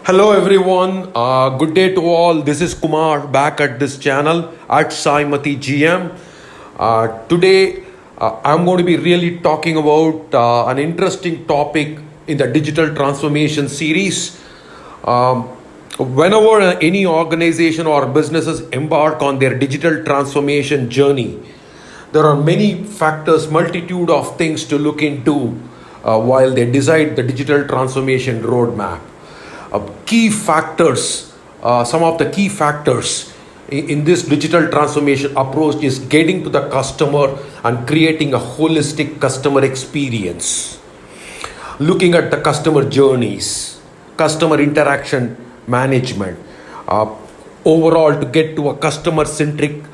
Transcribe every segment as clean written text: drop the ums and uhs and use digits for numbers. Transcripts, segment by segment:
Hello everyone, good day to all. This is Kumar back at this channel at Saimati GM. Today I'm going to be really talking about an interesting topic in the digital transformation series. Um, Whenever any organization or businesses embark on their digital transformation journey, there are many factors, multitude of things to look into while they decide the digital transformation roadmap. Key factors, some of the key factors in this digital transformation approach is getting to the customer and creating a holistic customer experience. Looking at the customer journeys, customer interaction management, uh, overall to get to a customer centric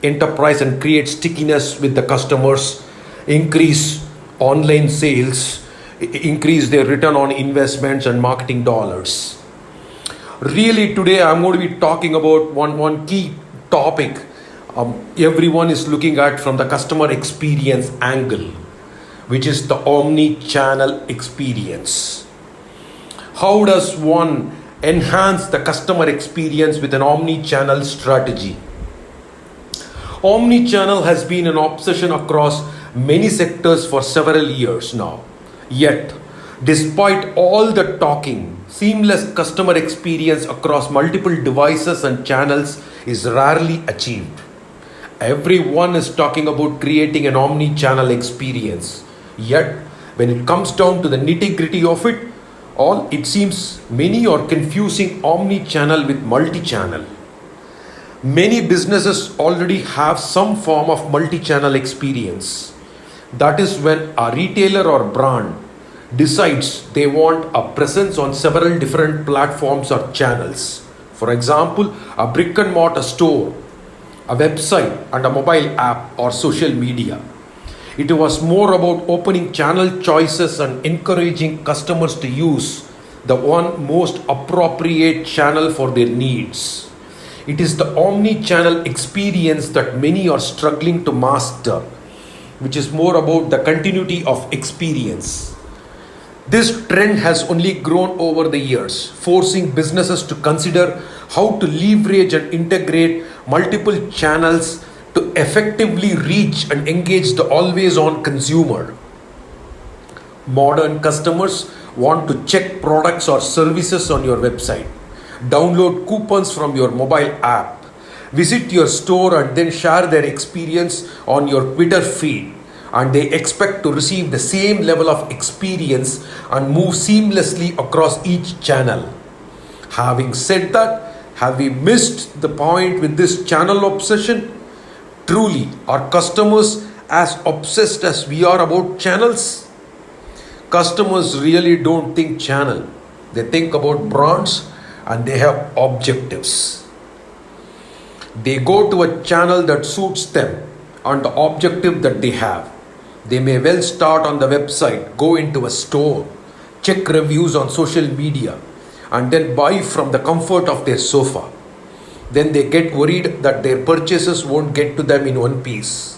enterprise and create stickiness with the customers, increase online sales, increase their return on investments and marketing dollars. Really, today I'm going to be talking about one key topic everyone is looking at from the customer experience angle, which is the omni-channel experience. How does one enhance the customer experience with an omni-channel strategy? Omnichannel has been an obsession across many sectors for several years now. Yet, despite all the talking, seamless customer experience across multiple devices and channels is rarely achieved. Everyone is talking about creating an omni-channel experience. Yet, when it comes down to the nitty-gritty of it, all it seems many are confusing omni-channel with multi-channel. Many businesses already have some form of multi-channel experience. That is when a retailer or brand decides they want a presence on several different platforms or channels. For example, a brick and mortar store, a website, and a mobile app or social media. It was more about opening channel choices and encouraging customers to use the one most appropriate channel for their needs. It is the omni-channel experience that many are struggling to master, which is more about the continuity of experience. This trend has only grown over the years, forcing businesses to consider how to leverage and integrate multiple channels to effectively reach and engage the always on consumer. Modern customers want to check products or services on your website, download coupons from your mobile app, visit your store and then share their experience on your Twitter feed. And they expect to receive the same level of experience and move seamlessly across each channel. Having said that, have we missed the point with this channel obsession? Truly, are customers as obsessed as we are about channels? Customers really don't think channel. They think about brands and they have objectives. They go to a channel that suits them and the objective that they have. They may well start on the website, go into a store, check reviews on social media, and then buy from the comfort of their sofa. Then they get worried that their purchases won't get to them in one piece.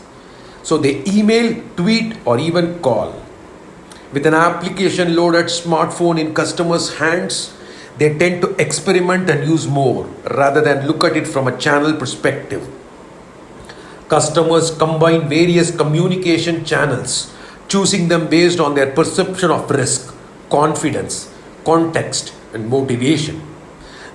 So they email, tweet, or even call. With an application loaded smartphone in customers' hands, they tend to experiment and use more rather than look at it from a channel perspective. Customers combine various communication channels, choosing them based on their perception of risk, confidence, context, and motivation.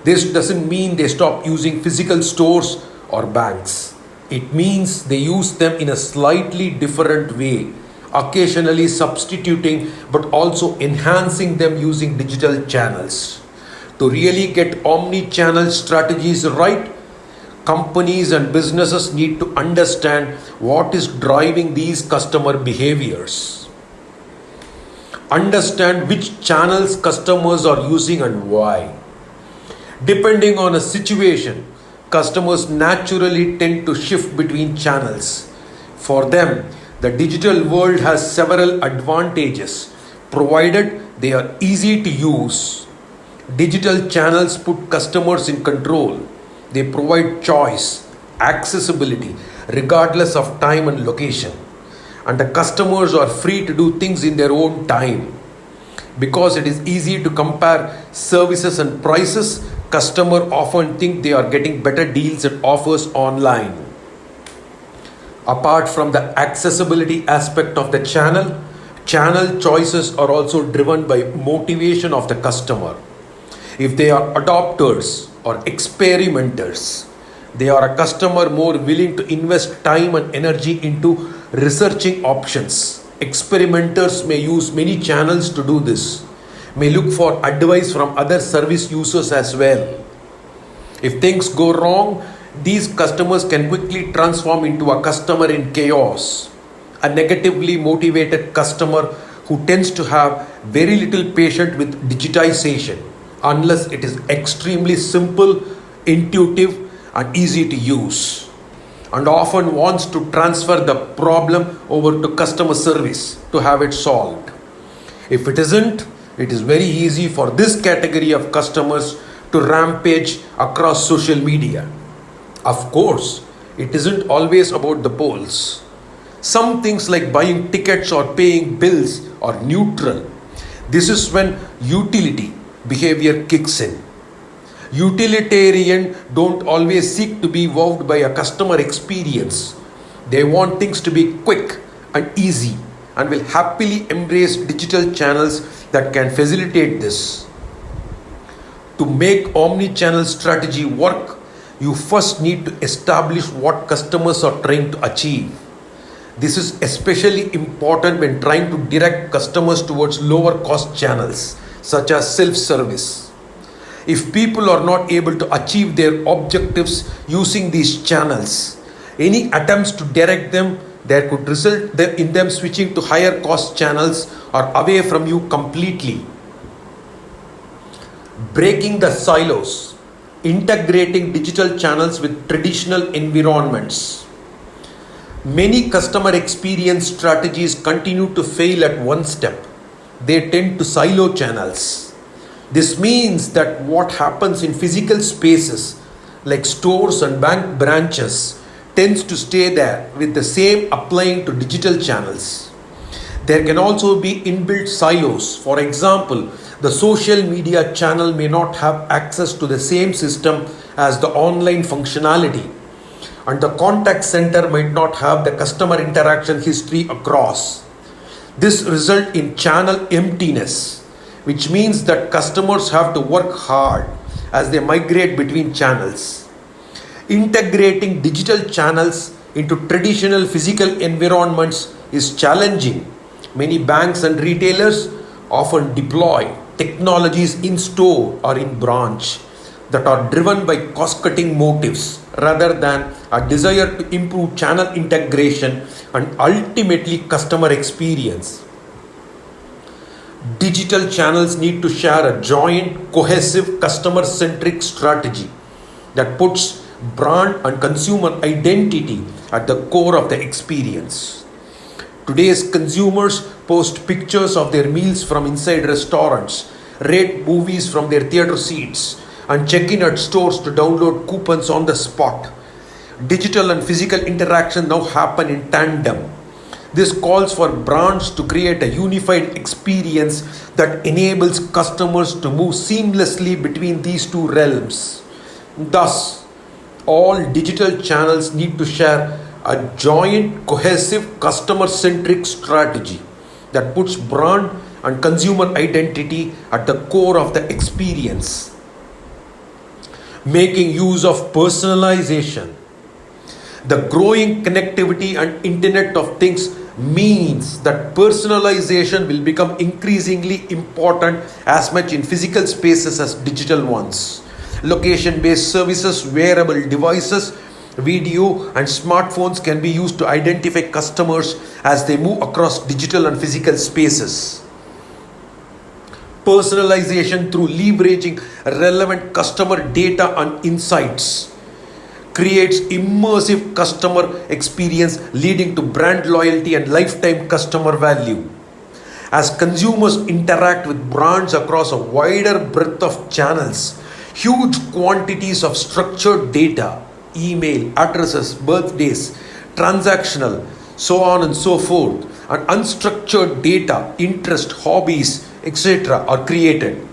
This doesn't mean they stop using physical stores or banks. It means they use them in a slightly different way, occasionally substituting but also enhancing them using digital channels. To really get omni-channel strategies right, companies and businesses need to understand what is driving these customer behaviors. Understand which channels customers are using and why. Depending on a situation, customers naturally tend to shift between channels. For them, the digital world has several advantages, provided they are easy to use. Digital channels put customers in control. They provide choice, accessibility, regardless of time and location. And the customers are free to do things in their own time. Because it is easy to compare services and prices, customers often think they are getting better deals and offers online. Apart from the accessibility aspect of the channel choices are also driven by motivation of the customer. If they are adopters or experimenters, they are a customer more willing to invest time and energy into researching options. Experimenters may use many channels to do this, may look for advice from other service users as well. If things go wrong, these customers can quickly transform into a customer in chaos, a negatively motivated customer who tends to have very little patience with digitization unless it is extremely simple, intuitive, and easy to use, and often wants to transfer the problem over to customer service to have it solved. If it isn't, it is very easy for this category of customers to rampage across social media. Of course, it isn't always about the polls. Some things like buying tickets or paying bills are neutral. This is when utility behavior kicks in. Utilitarian don't always seek to be wowed by a customer experience. They want things to be quick and easy and will happily embrace digital channels that can facilitate this. To make omni-channel strategy work, you first need to establish what customers are trying to achieve. This is especially important when trying to direct customers towards lower cost channels such as self-service. If people are not able to achieve their objectives using these channels, any attempts to direct them there could result in them switching to higher cost channels or away from you completely. Breaking the silos, integrating digital channels with traditional environments. Many customer experience strategies continue to fail at one step. They tend to silo channels. This means that what happens in physical spaces like stores and bank branches tends to stay there, with the same applying to digital channels. There can also be inbuilt silos. For example, the social media channel may not have access to the same system as the online functionality, and the contact center might not have the customer interaction history across. This results in channel emptiness, which means that customers have to work hard as they migrate between channels. Integrating digital channels into traditional physical environments is challenging. Many banks and retailers often deploy technologies in store or in branch that are driven by cost-cutting motives rather than a desire to improve channel integration and ultimately customer experience. Digital channels need to share a joint, cohesive, customer-centric strategy that puts brand and consumer identity at the core of the experience. Today's consumers post pictures of their meals from inside restaurants, rate movies from their theater seats, and check in at stores to download coupons on the spot. Digital and physical interaction now happen in tandem. This calls for brands to create a unified experience that enables customers to move seamlessly between these two realms. Thus, all digital channels need to share a joint, cohesive, customer-centric strategy that puts brand and consumer identity at the core of the experience. Making use of personalization. The growing connectivity and Internet of Things means that personalization will become increasingly important as much in physical spaces as digital ones. Location-based services, wearable devices, video and smartphones can be used to identify customers as they move across digital and physical spaces. Personalization through leveraging relevant customer data and insights creates immersive customer experience leading to brand loyalty and lifetime customer value. As consumers interact with brands across a wider breadth of channels, huge quantities of structured data, email, addresses, birthdays, transactional, so on and so forth, and unstructured data, interest, hobbies, etc. are created.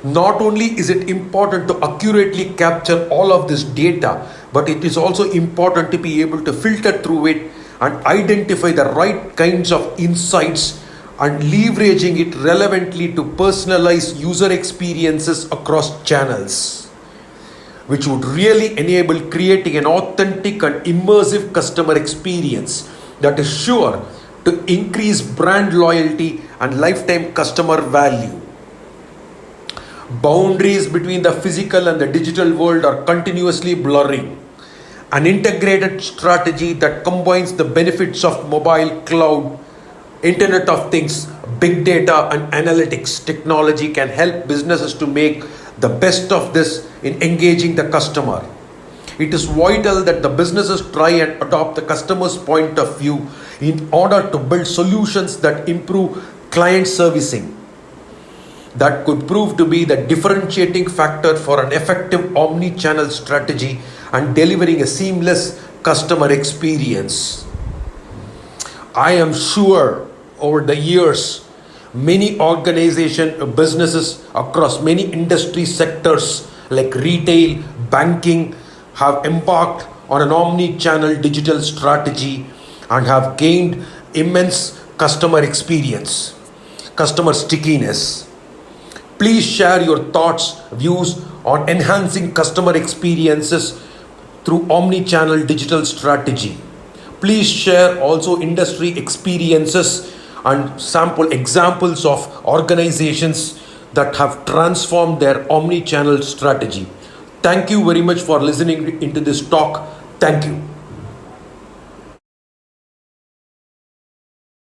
Not only is it important to accurately capture all of this data, but it is also important to be able to filter through it and identify the right kinds of insights and leveraging it relevantly to personalize user experiences across channels, which would really enable creating an authentic and immersive customer experience that is sure to increase brand loyalty and lifetime customer value. Boundaries between the physical and the digital world are continuously blurring. An integrated strategy that combines the benefits of mobile, cloud, Internet of Things, big data, and analytics technology can help businesses to make the best of this in engaging the customer. It is vital that the businesses try and adopt the customer's point of view in order to build solutions that improve client servicing. That could prove to be the differentiating factor for an effective omni-channel strategy and delivering a seamless customer experience. I am sure over the years, many organizations, businesses across many industry sectors like retail, banking have embarked on an omni-channel digital strategy and have gained immense customer experience, customer stickiness. Please share your thoughts, views on enhancing customer experiences through omni-channel digital strategy. Please share also industry experiences and sample examples of organizations that have transformed their omni-channel strategy. Thank you very much for listening into this talk. Thank you.